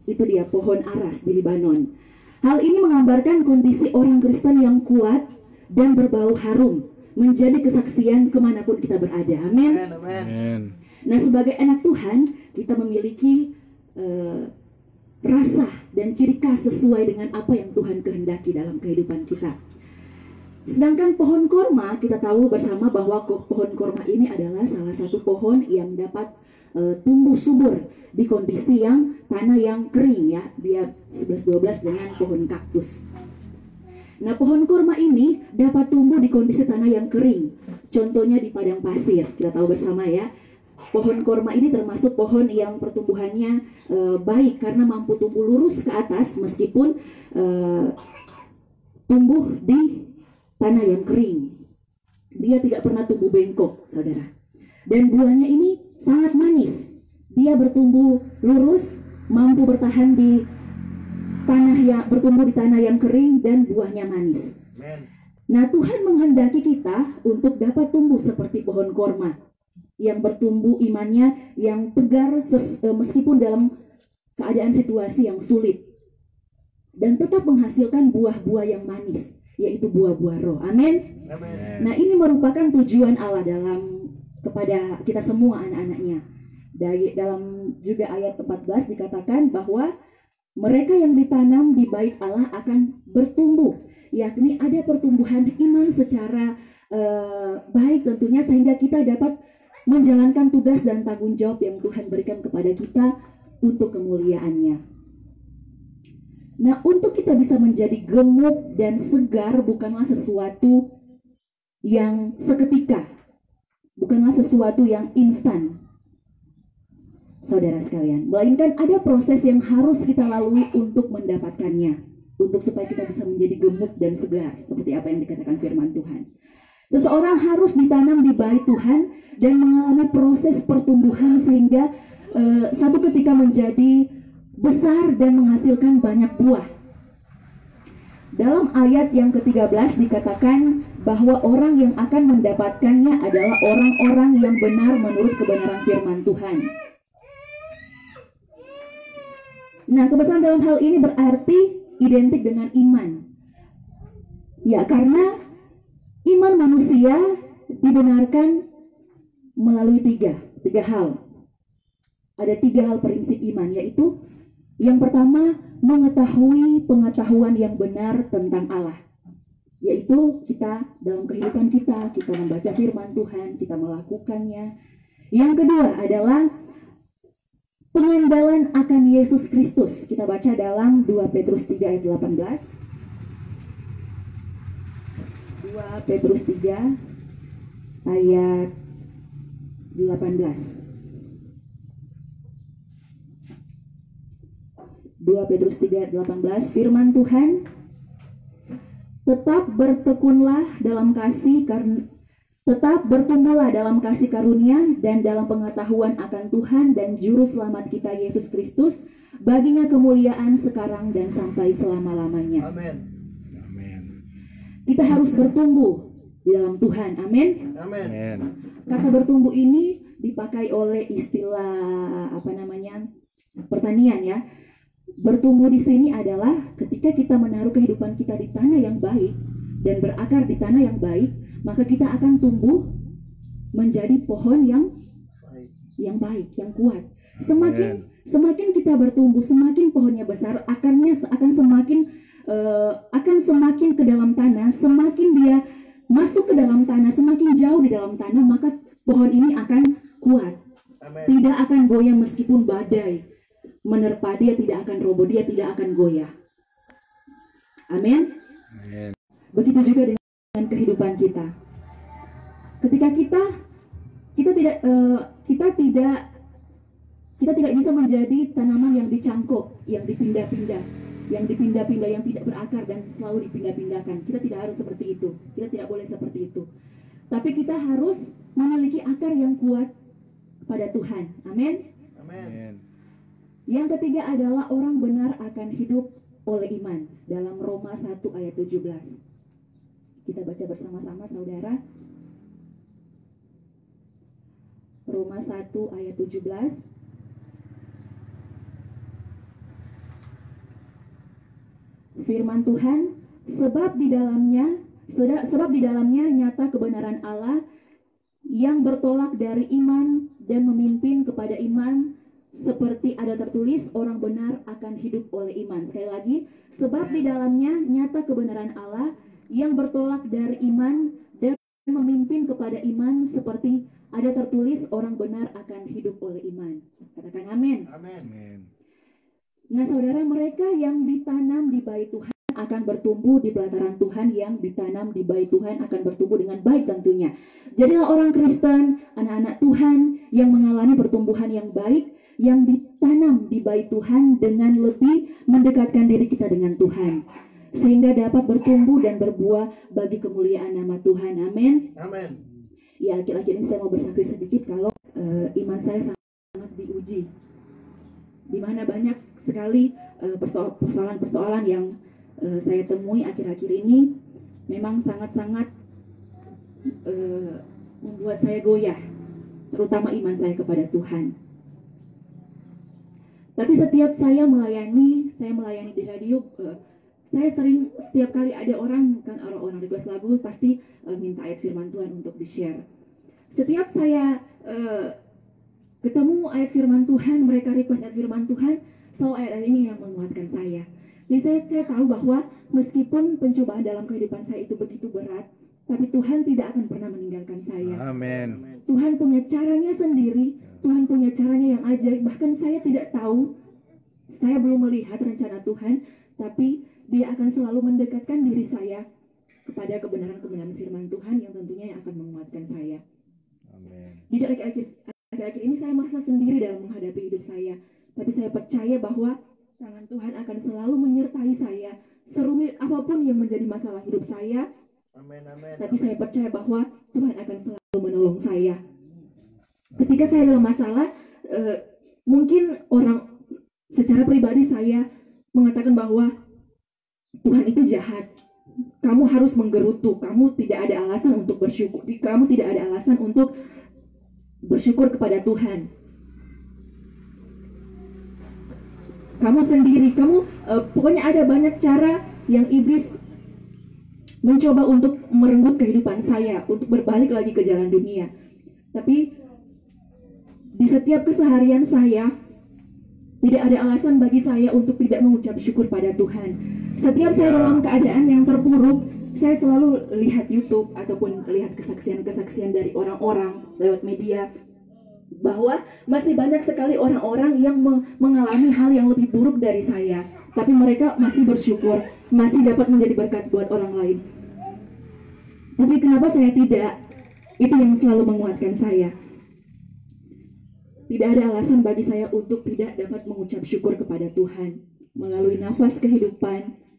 Itu dia pohon aras di Libanon. Hal ini menggambarkan kondisi orang Kristen yang kuat dan berbau harum, menjadi kesaksian kemanapun kita berada. Amin. Nah, sebagai anak Tuhan, kita memiliki rasa dan ciri khas sesuai dengan apa yang Tuhan kehendaki dalam kehidupan kita. Sedangkan pohon korma, kita tahu bersama bahwa pohon korma ini adalah salah satu pohon yang dapat tumbuh subur di kondisi yang tanah yang kering, ya. Dia 11-12 dengan pohon kaktus. Nah, pohon korma ini dapat tumbuh di kondisi tanah yang kering. Contohnya di padang pasir, kita tahu bersama, ya. Pohon korma ini termasuk pohon yang pertumbuhannya baik karena mampu tumbuh lurus ke atas meskipun tumbuh di tanah yang kering. Dia tidak pernah tumbuh bengkok, saudara. Dan buahnya ini sangat manis. Dia bertumbuh lurus, mampu bertahan di bertumbuh di tanah yang kering, dan buahnya manis. Nah, Tuhan menghendaki kita untuk dapat tumbuh seperti pohon korma yang bertumbuh imannya yang tegar meskipun dalam keadaan situasi yang sulit, dan tetap menghasilkan buah-buah yang manis, yaitu buah-buah roh. Amin. Nah, ini merupakan tujuan Allah kepada kita semua anak-anaknya. Dalam juga ayat 14 dikatakan bahwa mereka yang ditanam di bait Allah akan bertumbuh, yakni ada pertumbuhan iman secara baik tentunya, sehingga kita dapat menjalankan tugas dan tanggung jawab yang Tuhan berikan kepada kita untuk kemuliaan-Nya. Nah, untuk kita bisa menjadi gemuk dan segar bukanlah sesuatu yang seketika, bukanlah sesuatu yang instan, saudara sekalian, melainkan ada proses yang harus kita lalui untuk mendapatkannya, untuk supaya kita bisa menjadi gemuk dan segar seperti apa yang dikatakan firman Tuhan. Seseorang harus ditanam di bait Tuhan dan mengalami proses pertumbuhan sehingga satu ketika menjadi besar dan menghasilkan banyak buah. Dalam ayat yang ke-13 dikatakan bahwa orang yang akan mendapatkannya adalah orang-orang yang benar menurut kebenaran firman Tuhan. Nah, kebesaran dalam hal ini berarti identik dengan iman. Ya, karena iman manusia dibenarkan melalui tiga hal. Ada 3 hal prinsip iman, yaitu yang pertama, mengetahui pengetahuan yang benar tentang Allah. Yaitu kita dalam kehidupan kita membaca firman Tuhan, kita melakukannya. Yang kedua adalah pengandalan akan Yesus Kristus. Kita baca dalam 2 Petrus 3 ayat 18. 2 Petrus 3 ayat 18. 2 Petrus 3 ayat 18, firman Tuhan, tetap bertekunlah dalam kasih tetap bertumbuhlah dalam kasih karunia dan dalam pengetahuan akan Tuhan dan juru selamat kita Yesus Kristus, baginya kemuliaan sekarang dan sampai selama-lamanya. Amin. Kita harus bertumbuh di dalam Tuhan. Amin. Amin. Kata bertumbuh ini dipakai oleh istilah pertanian, ya. Bertumbuh di sini adalah ketika kita menaruh kehidupan kita di tanah yang baik dan berakar di tanah yang baik, maka kita akan tumbuh menjadi pohon yang baik, yang kuat. Semakin kita bertumbuh, semakin pohonnya besar, akarnya akan semakin ke dalam tanah, semakin dia masuk ke dalam tanah, semakin jauh di dalam tanah, maka pohon ini akan kuat. Amen. Tidak akan goyah meskipun badai menerpa dia, tidak akan roboh, dia tidak akan goyah. Amin. Begitu juga dengan kehidupan kita. Ketika kita tidak bisa menjadi tanaman yang dicangkok, yang dipindah-pindah, yang tidak berakar dan selalu dipindah-pindahkan. Kita tidak harus seperti itu. Kita tidak boleh seperti itu. Tapi kita harus memiliki akar yang kuat pada Tuhan. Amin. Amin. Yang ketiga adalah orang benar akan hidup oleh iman. Dalam Roma 1 ayat 17. Kita baca bersama-sama, saudara. Roma 1 ayat 17. firman Tuhan, sebab di dalamnya nyata kebenaran Allah yang bertolak dari iman dan memimpin kepada iman, seperti ada tertulis, orang benar akan hidup oleh iman. Sekali lagi, sebab di dalamnya nyata kebenaran Allah yang bertolak dari iman dan memimpin kepada iman, seperti ada tertulis, orang benar akan hidup oleh iman. Katakan amin. Amin. Nah saudara, mereka yang ditanam di bait Tuhan akan bertumbuh di pelataran Tuhan, yang ditanam di bait Tuhan akan bertumbuh dengan baik tentunya. Jadilah orang Kristen, anak-anak Tuhan yang mengalami pertumbuhan yang baik, yang ditanam di bait Tuhan dengan lebih mendekatkan diri kita dengan Tuhan, sehingga dapat bertumbuh dan berbuah bagi kemuliaan nama Tuhan. Amin. Amin. Ya, akhir-akhir ini saya mau bersaksi sedikit kalau iman saya sangat diuji, di mana banyak sekali persoalan-persoalan yang saya temui akhir-akhir ini memang sangat-sangat membuat saya goyah, terutama iman saya kepada Tuhan. Tapi setiap saya melayani di radio, saya sering setiap kali ada orang request lagu pasti minta ayat firman Tuhan untuk di-share. Setiap saya ketemu ayat firman Tuhan, mereka request ayat firman Tuhan, selalu ayat ini yang menguatkan saya. Jadi saya tahu bahwa meskipun pencobaan dalam kehidupan saya itu begitu berat, tapi Tuhan tidak akan pernah meninggalkan saya. Amin. Tuhan punya caranya sendiri, Tuhan punya caranya yang ajaib. Bahkan saya tidak tahu, saya belum melihat rencana Tuhan, tapi Dia akan selalu mendekatkan diri saya kepada kebenaran-kebenaran firman Tuhan yang tentunya yang akan menguatkan saya. Amin. Jadi akhir-akhir ini saya merasa sendiri dalam menghadapi hidup saya, tapi saya percaya bahwa tangan Tuhan akan selalu menyertai saya, serumit apapun yang menjadi masalah hidup saya. Amin. Amin. Tapi saya percaya bahwa Tuhan akan selalu menolong saya. Ketika saya dalam masalah, mungkin orang secara pribadi saya mengatakan bahwa Tuhan itu jahat. Kamu harus menggerutu, kamu tidak ada alasan untuk bersyukur, kamu tidak ada alasan untuk bersyukur kepada Tuhan. Kamu sendiri, pokoknya ada banyak cara yang iblis mencoba untuk merenggut kehidupan saya, untuk berbalik lagi ke jalan dunia. Tapi di setiap keseharian saya, tidak ada alasan bagi saya untuk tidak mengucap syukur pada Tuhan. Setiap saya dalam keadaan yang terpuruk, saya selalu lihat YouTube ataupun lihat kesaksian-kesaksian dari orang-orang lewat media, bahwa masih banyak sekali orang-orang yang mengalami hal yang lebih buruk dari saya, tapi mereka masih bersyukur, masih dapat menjadi berkat buat orang lain. Tapi kenapa saya tidak? Itu yang selalu menguatkan saya. Tidak ada alasan bagi saya untuk tidak dapat mengucap syukur kepada Tuhan melalui nafas kehidupan.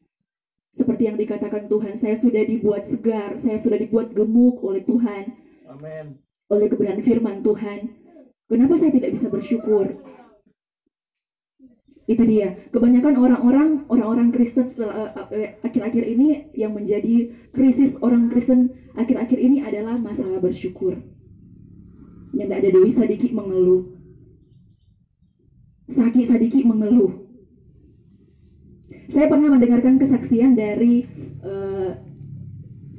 Seperti yang dikatakan Tuhan, saya sudah dibuat segar, saya sudah dibuat gemuk oleh Tuhan. Amin. Oleh kebenaran firman Tuhan. Kenapa saya tidak bisa bersyukur? Itu dia. Kebanyakan orang-orang Kristen akhir-akhir ini yang menjadi krisis orang Kristen akhir-akhir ini adalah masalah bersyukur. Yang tidak ada Dewi Sadiki mengeluh. Saki Sadiki mengeluh. Saya pernah mendengarkan kesaksian dari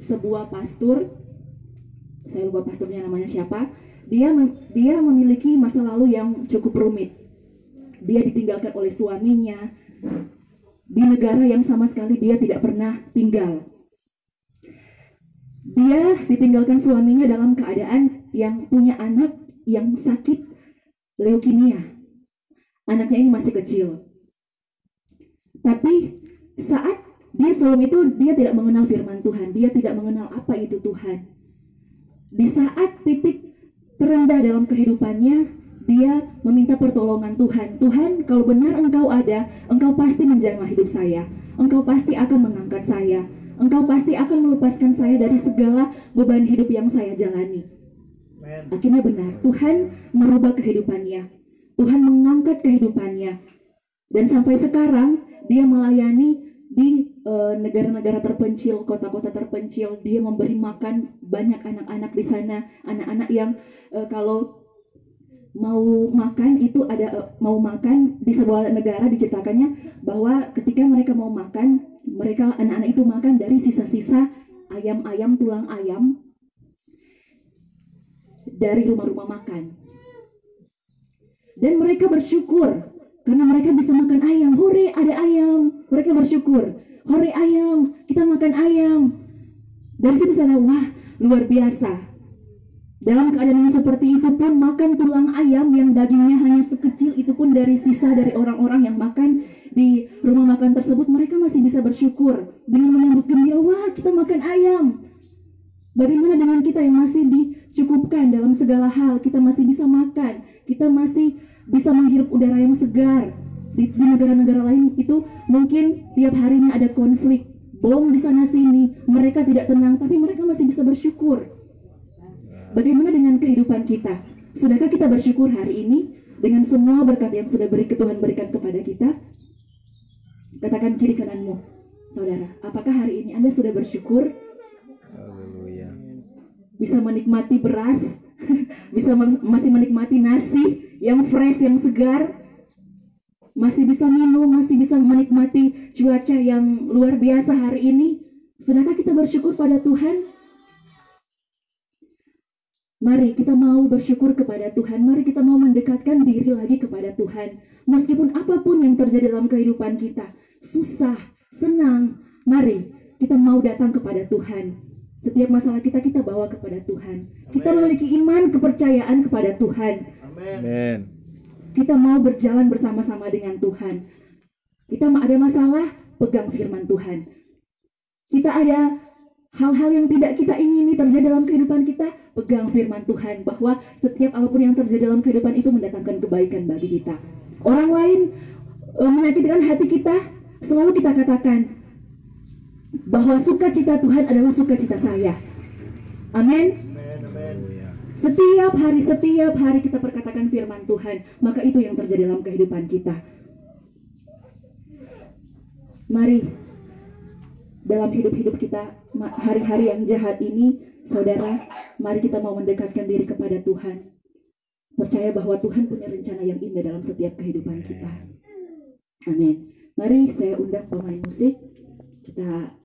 sebuah pastor, saya lupa pastornya namanya siapa. Dia memiliki masa lalu yang cukup rumit. Dia ditinggalkan oleh suaminya di negara yang sama sekali dia tidak pernah tinggal. Dia ditinggalkan suaminya dalam keadaan yang punya anak yang sakit leukemia. Anaknya ini masih kecil. Tapi saat dia sebelum itu dia tidak mengenal firman Tuhan, dia tidak mengenal apa itu Tuhan. Di saat titik terendah dalam kehidupannya, dia meminta pertolongan Tuhan. Tuhan, kalau benar Engkau ada, Engkau pasti menjamah hidup saya. Engkau pasti akan mengangkat saya. Engkau pasti akan melepaskan saya dari segala beban hidup yang saya jalani. Akhirnya benar, Tuhan merubah kehidupannya. Tuhan mengangkat kehidupannya. Dan sampai sekarang dia melayani di negara-negara terpencil, kota-kota terpencil. Dia memberi makan banyak anak-anak di sana, anak-anak yang kalau mau makan itu mau makan di sebuah negara diceritakannya bahwa ketika mereka mau makan Mereka, anak-anak itu makan dari sisa-sisa ayam-ayam, tulang ayam dari rumah-rumah makan. Dan mereka bersyukur karena mereka bisa makan ayam. Hore, ada ayam. Mereka bersyukur. Hore, ayam, kita makan ayam. Dari situ saya, wah, luar biasa. Dalam keadaan yang seperti itu pun makan tulang ayam yang dagingnya hanya sekecil itu pun dari sisa dari orang-orang yang makan di rumah makan tersebut, mereka masih bisa bersyukur dengan menyambut gembira, wah, kita makan ayam. Bagaimana dengan kita yang masih dicukupkan dalam segala hal, kita masih bisa makan, kita masih bisa menghirup udara yang segar. Di negara-negara lain itu mungkin tiap harinya ada konflik, bom di sana sini, mereka tidak tenang, tapi mereka masih bisa bersyukur. Bagaimana dengan kehidupan kita? Sudahkah kita bersyukur hari ini dengan semua berkat yang sudah Tuhan berikan kepada kita? Katakan kiri kananmu, saudara, apakah hari ini Anda sudah bersyukur? Haleluya. Bisa menikmati beras, bisa masih menikmati nasi yang fresh, yang segar, masih bisa minum, masih bisa menikmati cuaca yang luar biasa hari ini. Sudahkah kita bersyukur pada Tuhan? Mari kita mau bersyukur kepada Tuhan. Mari kita mau mendekatkan diri lagi kepada Tuhan. Meskipun apapun yang terjadi dalam kehidupan kita, susah, senang, mari kita mau datang kepada Tuhan. Setiap masalah kita bawa kepada Tuhan. Kita memiliki iman, kepercayaan kepada Tuhan. Amin. Kita mau berjalan bersama-sama dengan Tuhan. Kita ada masalah, pegang firman Tuhan. Kita ada hal-hal yang tidak kita ingini terjadi dalam kehidupan kita, pegang firman Tuhan bahwa setiap apapun yang terjadi dalam kehidupan itu mendatangkan kebaikan bagi kita. Orang lain menyakitkan hati kita, selalu kita katakan bahwa sukacita Tuhan adalah sukacita saya. Amin. Setiap hari kita perkatakan firman Tuhan, maka itu yang terjadi dalam kehidupan kita. Mari dalam hidup-hidup kita hari-hari yang jahat ini, saudara, mari kita mau mendekatkan diri kepada Tuhan. Percaya bahwa Tuhan punya rencana yang indah dalam setiap kehidupan kita. Amin. Mari saya undang pemain musik. Kita